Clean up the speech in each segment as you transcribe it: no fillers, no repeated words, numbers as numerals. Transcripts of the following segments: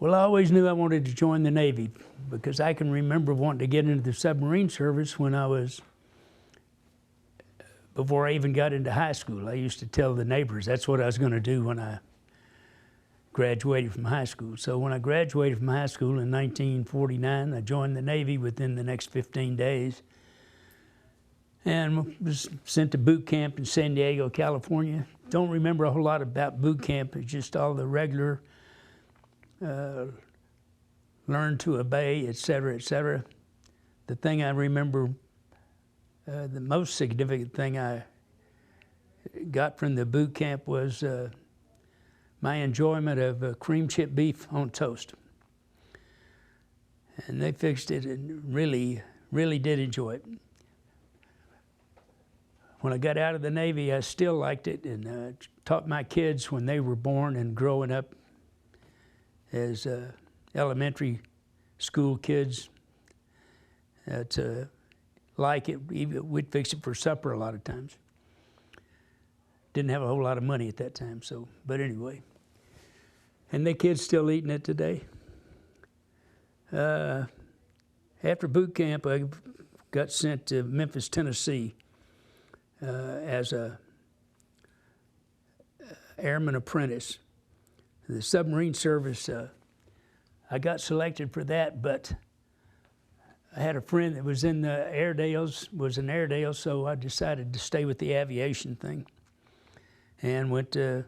Well, I always knew I wanted to join the Navy because I can remember wanting to get into the submarine service when I was, before I even got into high school. I used to tell the neighbors that's what I was going to do when I graduated from high school. So when I graduated from high school in 1949, I joined the Navy within the next 15 days and was sent to boot camp in San Diego, California. Don't remember a whole lot about boot camp. It's just all the regular learn to obey, et cetera, et cetera. The thing I remember, the most significant thing I got from the boot camp was my enjoyment of cream chip beef on toast. And they fixed it and really, really did enjoy it. When I got out of the Navy, I still liked it and taught my kids when they were born and growing up as elementary school kids to like it. We'd fix it for supper a lot of times. Didn't have a whole lot of money at that time, so, but anyway. And the kids still eating it today. After boot camp, I got sent to Memphis, Tennessee as a airman apprentice. The submarine service, I got selected for that, but I had a friend that was in the Airedales, was in Airedale, so I decided to stay with the aviation thing and went to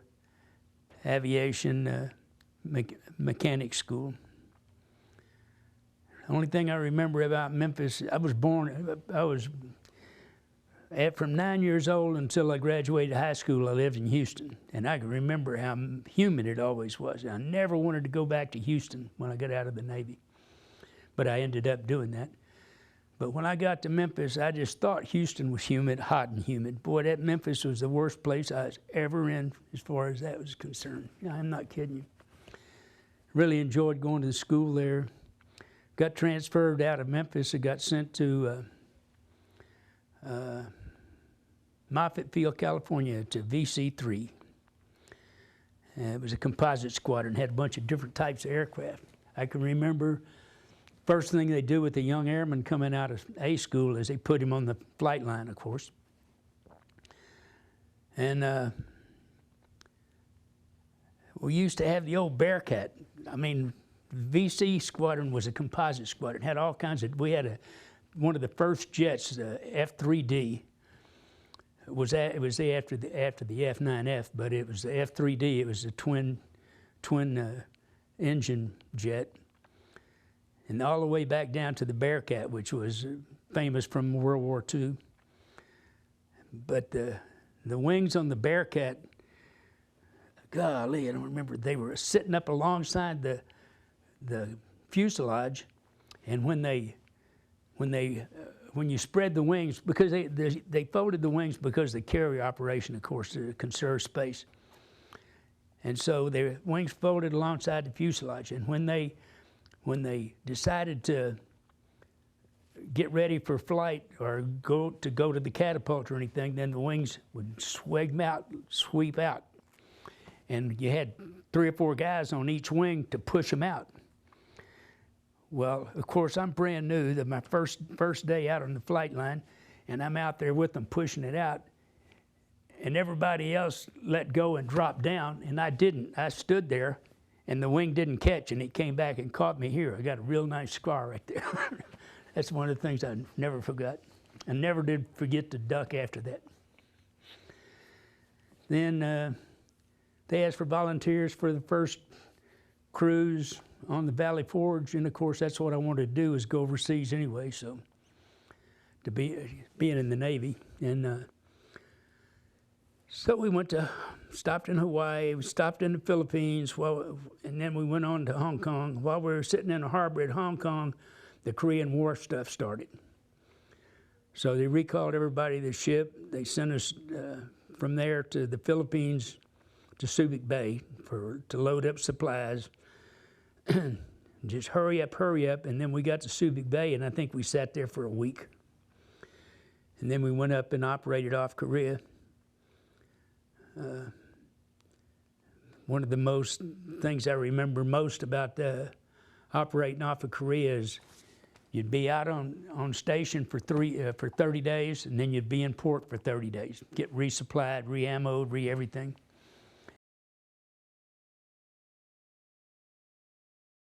aviation mechanic school. The only thing I remember about Memphis, from 9 years old until I graduated high school, I lived in Houston. And I can remember how humid it always was. I never wanted to go back to Houston when I got out of the Navy. But I ended up doing that. But when I got to Memphis, I just thought Houston was humid, hot and humid. Boy, that Memphis was the worst place I was ever in as far as that was concerned. I'm not kidding you. Really enjoyed going to school there. Got transferred out of Memphis and got sent to Moffett Field, California, to VC-3. It was a composite squadron, had a bunch of different types of aircraft. I can remember first thing they do with a young airman coming out of A school is they put him on the flight line, of course. And we used to have the old Bearcat. I mean, VC squadron was a composite squadron. Had all kinds of, we had one of the first jets, the F-3D. It was after the F-9F, but it was the F-3D. It was a twin engine jet. And all the way back down to the Bearcat, which was famous from World War II. But the wings on the Bearcat, golly, I don't remember, they were sitting up alongside the fuselage, and when you spread the wings, because they folded the wings because of the carrier operation, of course, to conserve space. And so their wings folded alongside the fuselage, and when they decided to get ready for flight or go to the catapult or anything, then the wings would sweep out. And you had 3 or 4 guys on each wing to push them out. Well, of course, I'm brand new, that my first day out on the flight line, and I'm out there with them pushing it out, and everybody else let go and dropped down, and I didn't. I stood there, and the wing didn't catch, and it came back and caught me here. I got a real nice scar right there. That's one of the things I never forgot. I never did forget to duck after that. Then they asked for volunteers for the first cruise on the Valley Forge, and of course that's what I wanted to do, is go overseas anyway, so to being in the Navy. And so we stopped in Hawaii, we stopped in the Philippines, and then we went on to Hong Kong. While we were sitting in the harbor at Hong Kong, the Korean War stuff started. So they recalled everybody to the ship. They sent us from there to the Philippines, to Subic Bay to load up supplies. Just hurry up, and then we got to Subic Bay, and I think we sat there for a week. And then we went up and operated off Korea. one of the most things I remember most about operating off of Korea is you'd be out on station for 30 days, and then you'd be in port for 30 days. Get resupplied, re-ammoed, re-everything.